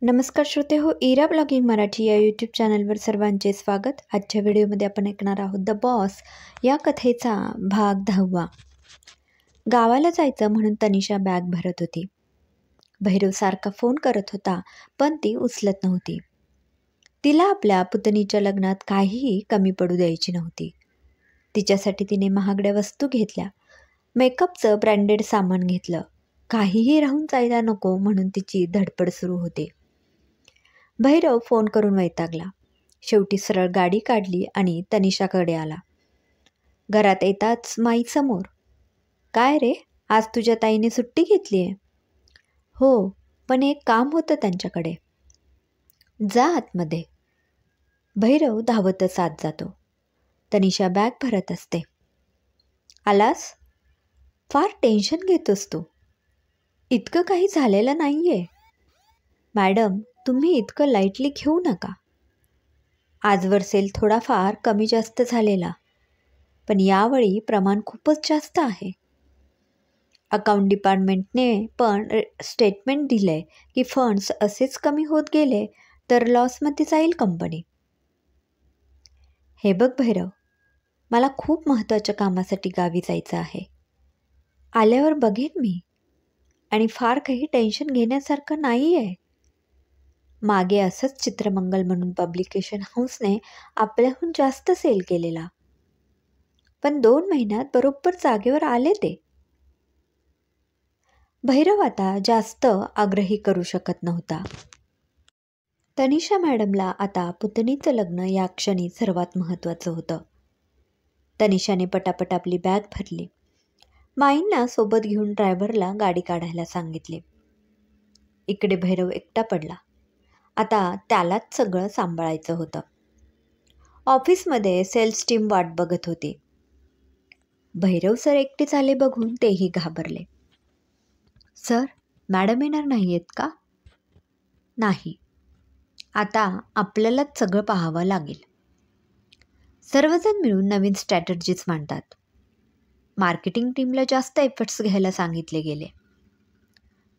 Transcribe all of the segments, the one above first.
नमस्कार श्रोते हो, इरा ब्लॉगिंग मराठी या यूट्यूब चॅनलवर सर्वांचे स्वागत. आजच्या व्हिडिओमध्ये आपण ऐकणार आहोत द बॉस या कथेचा भाग 10. गावाला जायचं म्हणून तनिषा बॅग भरत होती. भैरव सारखा फोन करत होता, पण ती उचलत नव्हती. तिला आपल्या पुतणीच्या लग्नात काहीही कमी पडू द्यायची नव्हती. तिच्यासाठी तिने महागड्या वस्तू घेतल्या, मेकअपचं ब्रँडेड सामान घेतलं. काहीही राहून जायला नको म्हणून तिची धडपड सुरू होती. भैरव फोन करून वैतागला. शेवटी सरळ गाडी काढली आणि तनिषाकडे आला. घरात येताच माई समोर, काय रे, आज तुझ्या ताईने सुट्टी घेतली आहे? हो, पण एक काम होतं त्यांच्याकडे. जा आतमध्ये. भैरव धावतच आत जातो. तनिषा बॅग भरत असते. आलास? फार टेन्शन घेतोस तू. इतकं काही झालेलं नाहीये. मॅडम, तुम्ही इतकं लाईटली घेऊ नका. आजवर सेल थोडाफार कमी जास्त झालेला, पण यावेळी प्रमाण खूपच जास्त आहे. अकाउंट डिपार्टमेंटने पण स्टेटमेंट दिलंय की फंड्स असेच कमी होत गेले तर लॉसमध्ये जाईल कंपनी. हे बघ भैरव, मला खूप महत्त्वाच्या कामासाठी गावी जायचं आहे. आल्यावर बघेन मी, आणि फार काही टेन्शन घेण्यासारखं नाही आहे. मागे असंच चित्रमंगल म्हणून पब्लिकेशन हाऊसने आपल्याहून जास्त सेल केलेला, पण 2 महिन्यात बरोबर जागेवर आले ते. भैरव आता जास्त आग्रही करू शकत नव्हता. तनिषा मॅडमला आता पुतणीचं लग्न या क्षणी सर्वात महत्त्वाचं होतं. तनिषाने पटापट आपली बॅग भरली. माईंना सोबत घेऊन ड्रायव्हरला गाडी काढायला सांगितले. इकडे भैरव एकटा पडला. आता त्यालाच सगळं सांभाळायचं होतं. ऑफिसमध्ये सेल्स टीम वाट बघत होती. भैरव सर एकटे झाले बघून तेही घाबरले. सर, मॅडम येणार नाही आहेत का? नाही, आता आपल्यालाच सगळं पाहावं लागेल. सर्वजण मिळून नवीन स्ट्रॅटर्जीज मांडतात. मार्केटिंग टीमला जास्त एफर्ट्स घ्यायला सांगितले गेले.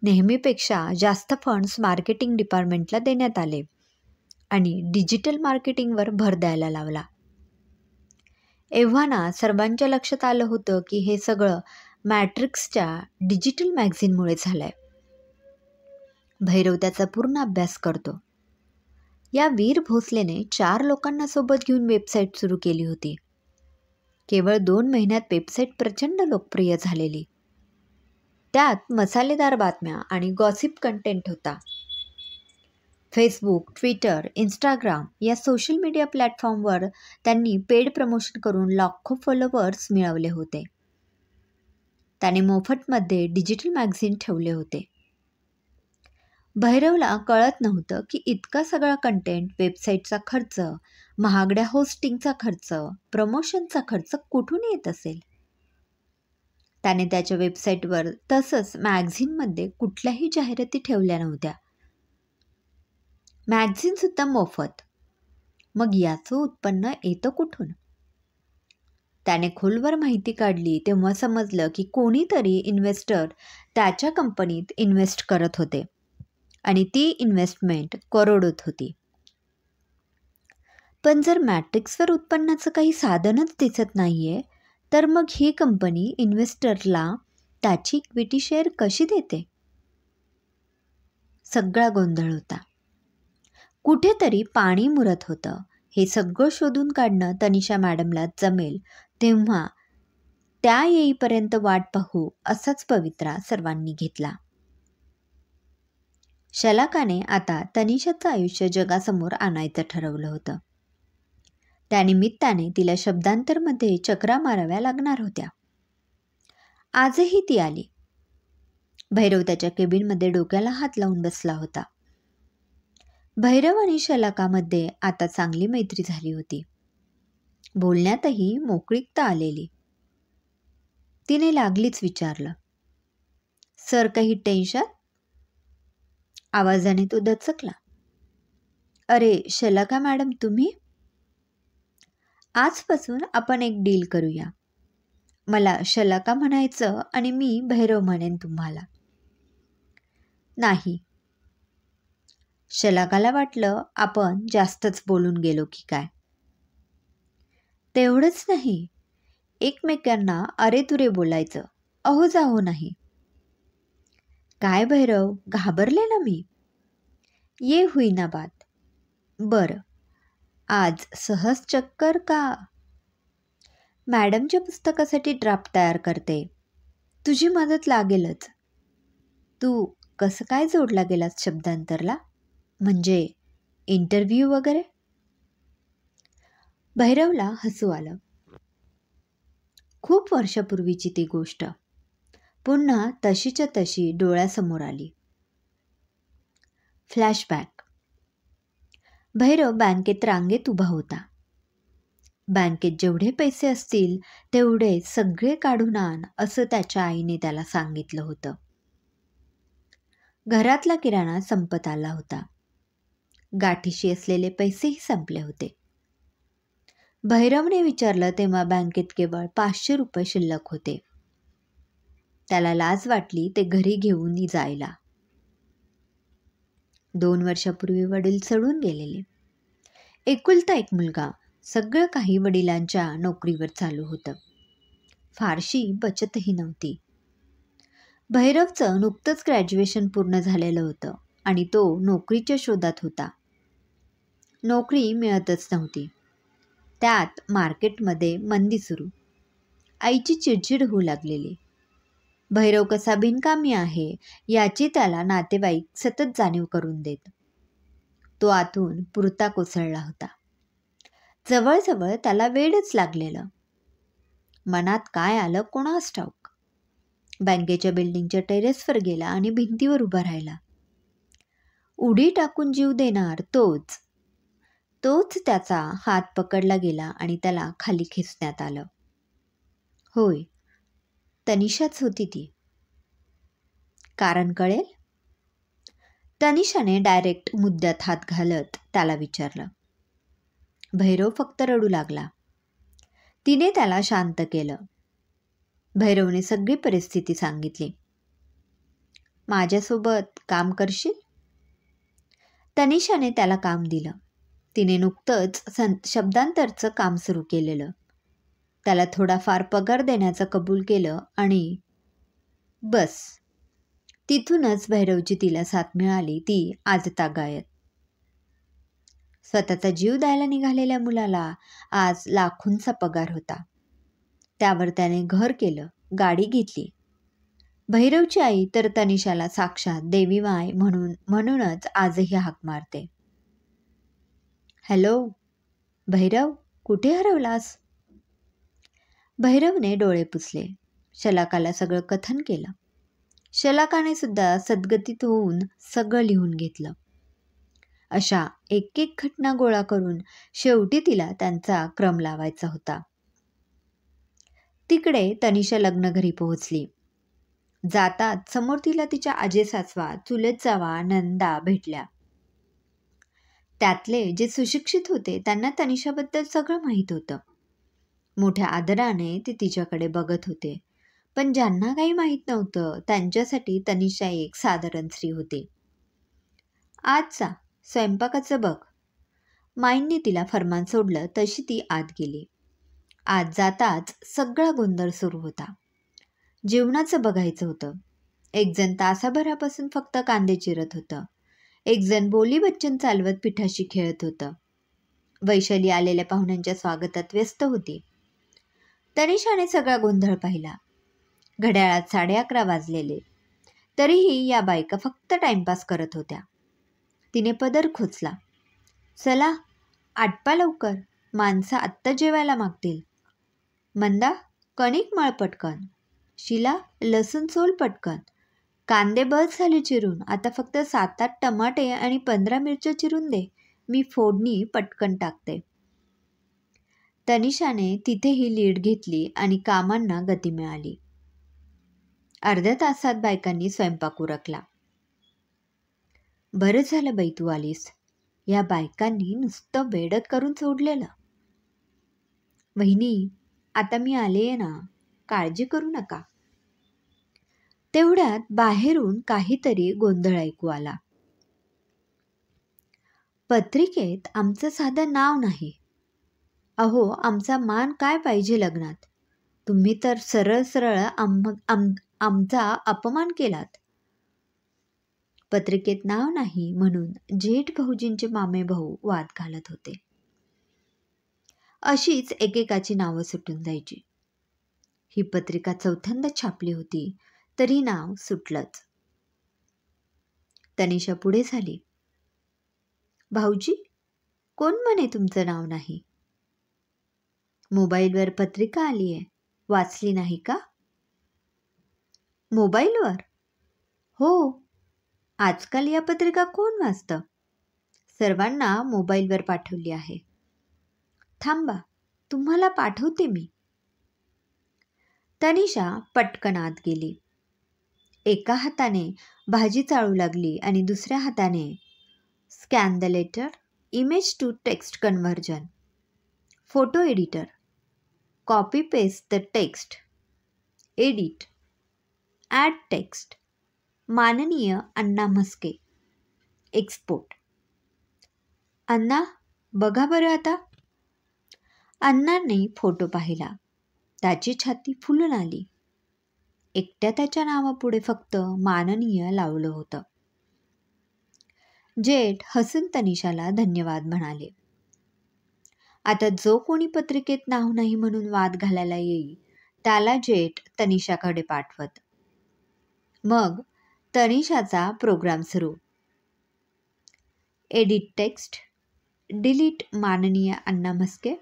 नेहमीपेक्षा जास्त फंड्स मार्केटिंग डिपार्टमेंटला देण्यात आले आणि डिजिटल मार्केटिंगवर भर द्यायला लावला. एव्हाना सर्वांच्या लक्षात आलं होतं की हे सगळं मॅट्रिक्सच्या डिजिटल मॅगझिनमुळे झालंय. भैरव त्याचा पूर्ण अभ्यास करतो. या वीर भोसलेने 4 लोकांना सोबत घेऊन वेबसाईट सुरू केली होती. केवळ 2 महिन्यात वेबसाईट प्रचंड लोकप्रिय झालेली. त्यात मसालेदार बातम्या आणि गॉसिप कंटेंट होता. फेसबुक, ट्विटर, इंस्टाग्राम या सोशल मीडिया प्लॅटफॉर्मवर त्यांनी पेड प्रमोशन करून लाखो फॉलोअर्स मिळवले होते. त्याने मोफतमध्ये डिजिटल मॅगझिन ठेवले होते. भैरवला कळत नव्हतं की इतका सगळा कंटेंट, वेबसाईटचा खर्च, महागड्या होस्टिंगचा खर्च, प्रमोशनचा खर्च कुठून येत असेल. त्याने त्याच्या वेबसाईटवर तसंच मॅगझिनमध्ये कुठल्याही जाहिराती ठेवल्या नव्हत्या. मॅगझिनसुद्धा मोफत. मग याचं उत्पन्न येतं कुठून? त्याने खोलवर माहिती काढली तेव्हा समजलं की कोणीतरी इन्व्हेस्टर त्याच्या कंपनीत इन्व्हेस्ट करत होते आणि ती इन्व्हेस्टमेंट करोडोत होती. पण जर मॅट्रिक्सवर उत्पन्नाचं काही साधनच दिसत नाहीये, तर मग ही कंपनी इन्व्हेस्टरला त्याची इक्विटी शेअर कशी देते? सगळा गोंधळ होता. कुठेतरी पाणी मुरत होतं. हे सगळं शोधून काढणं तनिषा मॅडमला जमेल तेव्हा त्या येईपर्यंत वाट पाहू असाच पवित्रा सर्वांनी घेतला. शलाकाने आता तनिषाचं आयुष्य जगासमोर आणायचं ठरवलं होतं. त्यानिमित्ताने तिला शब्दांतरमध्ये चक्रा माराव्या लागणार होत्या. आजही ती आली. भैरव त्याच्या केबिनमध्ये डोक्याला हात लावून बसला होता. भैरव आणि शलाकामध्ये आता चांगली मैत्री झाली होती. बोलण्यातही मोकळीकता आलेली. तिने लागलीच विचारलं, सर, काही टेन्शन? आवाजाने तो दचकला. अरे शलाका मॅडम, तुम्ही? आजपासून आपण एक डील करूया. मला शलाका म्हणायचं आणि मी भैरव म्हणेन तुम्हाला. नाही. शलाकाला वाटलं आपण जास्तच बोलून गेलो की काय. तेवढंच नाही, एकमेकांना अरेतुरे बोलायचं, अहो जाहो नाही. काय भैरव, घाबरले ना मी. ये हुईना बात. बरं, आज सहज चक्कर का? मॅडमच्या पुस्तकासाठी ड्राफ्ट तयार करते, तुझी मदत लागेलच. तू कसं काय जोडला गेलास शब्दांतरला? म्हणजे इंटरव्ह्यू वगैरे? भैरवला हसू आलं. खूप वर्षापूर्वीची ती गोष्ट पुन्हा तशीच्या तशी डोळ्यासमोर आली. फ्लॅशबॅक. भैरव बँकेत रांगेत उभा होता. बँकेत जेवढे पैसे असतील तेवढे सगळे काढून आण असं त्याच्या आईने त्याला सांगितलं होतं. घरातला किराणा संपत आला होता. गाठीशी असलेले पैसेही संपले होते. भैरवने विचारलं तेव्हा बँकेत केवळ 500 रुपये शिल्लक होते. त्याला लाज वाटली ते घरी घेऊन जायला. 2 वर्षापूर्वी वडील सोडून गेलेले. एकुलता एक मुलगा. सगळं काही वडिलांच्या नोकरीवर चालू होतं. फारशी बचतही नव्हती. भैरवचं नुकतंच ग्रॅज्युएशन पूर्ण झालेलं होतं आणि तो नोकरीच्या शोधात होता. नोकरी मिळतच नव्हती. त्यात मार्केटमध्ये मंदी सुरू. आईची चिडचिड होऊ लागलेली. भैरव कसा बिनकामी आहे याची त्याला नातेवाईक सतत जाणीव करून देत. तो आतून पुरता कोसळला होता. जवळजवळ त्याला वेडच लागलेलं. मनात काय आलं कोणास ठाऊक. बँकेच्या बिल्डिंगच्या टेरेसवर गेला आणि भिंतीवर उभा राहिला. उडी टाकून जीव देणार तोच त्याचा हात पकडला गेला आणि त्याला खाली खेचण्यात आलं. होय, तनिषाच होती ती. कारण कळेल? तनिषाने डायरेक्ट मुद्द्यात हात घालत त्याला विचारलं. भैरव फक्त रडू लागला. तिने त्याला शांत केलं. भैरवने सगळी परिस्थिती सांगितली. माझ्यासोबत काम करशील? तनिषाने त्याला काम दिलं. तिने नुकतंच शब्दांतरचं काम सुरू केलेलं. त्याला थोडाफार पगार देण्याचं कबूल केलं आणि बस. तिथूनच भैरवची तिला साथ मिळाली ती आजतागायत. स्वतःचा जीव द्यायला निघालेल्या मुलाला आज लाखोंचा पगार होता. त्यावर त्याने घर केलं, गाडी घेतली. भैरवची आई तर तनिषाला साक्षात देवी माय म्हणूनच आजही हाक मारते. हॅलो भैरव, कुठे हरवलास? भैरवने डोळे पुसले. शलाकाला सगळं कथन केलं. शलाकाने सुद्धा सद्गतीत होऊन सगळं लिहून घेतलं. अशा एक एक घटना गोळा करून शेवटी तिला त्यांचा क्रम लावायचा होता. तिकडे तनिषा लग्नघरी पोहोचली. जातात समोर तिला तिच्या आजेसासवा, चुलत जावा, नंदा भेटल्या. त्यातले जे सुशिक्षित होते त्यांना तनिषाबद्दल सगळं माहीत होतं. मोठ्या आदराने ते तिच्याकडे बघत होते. पण ज्यांना काही माहीत नव्हतं त्यांच्यासाठी तनिषा एक साधारण स्त्री होती. आज जा, स्वयंपाकाचं बघ. माईंनी तिला फरमान सोडलं तशी ती आत गेली. आत जाताच सगळा गोंधळ सुरू होता. जेवणाचं बघायचं होतं. एक जण तासाभरापासून फक्त कांदे चिरत होतं. एक जण बोली बच्चन चालवत पिठाशी खेळत होतं. वैशाली आलेल्या पाहुण्यांच्या स्वागतात व्यस्त होती. तनिषाने सगळा गोंधळ पाहिला. घड्याळात 11:30 वाजलेले. तरीही या बायका फक्त टाइमपास करत होत्या. तिने पदर खोचला. चला आटपा लवकर, माणसं आत्ता जेवायला मागतील. मंदा, कणिक मळ पटकन. शिला, लसूण सोल पटकन. कांदे बस झाले चिरून, आता फक्त 7-8 टमाटे आणि 15 मिरच्या चिरून दे. मी फोडणी पटकन टाकते. तनिषाने तिथेही लीड घेतली आणि कामांना गती मिळाली. अर्ध्या तासात बायकांनी स्वयंपाक उरकला. बरं झालं बाई तू आलीस. या बायकांनी नुसतं बेडत करून सोडलेलं. वहिनी, आता मी आलेय ना, काळजी करू नका. तेवढ्यात बाहेरून काहीतरी गोंधळ ऐकू आला. पत्रिकेत आमचं साधं नाव नाही. अहो, आमचा मान काय पाहिजे लग्नात? तुम्ही तर सरळ सरळ आमचा अपमान केलात. पत्रिकेत नाव नाही म्हणून जेठ भाऊजींचे मामे भाऊ वाद घालत होते. अशीच एकेकाची नावं सुटून जायची. ही पत्रिका चौथ्यांदा छापली होती तरी नाव सुटलंच. तनिषा पुढे झाली. भाऊजी, कोण म्हणे तुमचं नाव नाही? मोबाईलवर पत्रिका आलीये, वाचली नाही का? मोबाईलवर? हो, आजकाल या पत्रिका कोण वाचतं? सर्वांना मोबाईलवर पाठवली आहे. थांबा, तुम्हाला पाठवते मी. तनिषा पटकन आत गेली. एका हाताने भाजी चाळू लागली आणि दुसऱ्या हाताने scan the letter, image to text conversion, photo editor, copy paste the text, edit, add text, माननीय अण्णा म्हस्के, एक्सपोर्ट. अण्णा, बघा बरं आता. अण्णांनी फोटो पाहिला. त्याची छाती फुलून आली. एकट्या त्याच्या नावापुढे फक्त माननीय लावलं होतं. जेठ हसून तनिषाला धन्यवाद म्हणाले. आता जो कोणी पत्रिकेत नाव नाही म्हणून वाद घालायला येईल त्याला जेठ तनिषाकडे पाठवत. मग तनिषाचा प्रोग्राम सुरू. एडिट टेक्स्ट, डिलीट माननीय अण्णा म्हस्के,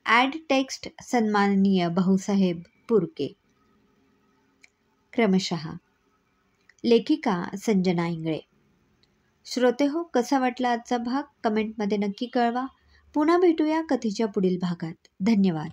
ॲड टेक्स्ट सन्माननीय भाऊसाहेब पुरके. क्रमशः. लेखिका संजना इंगळे. श्रोते हो, कसा वाटला आजचा भाग कमेंटमध्ये नक्की कळवा. पुन्हा भेटूया कथेच्या पुढील भागात. धन्यवाद.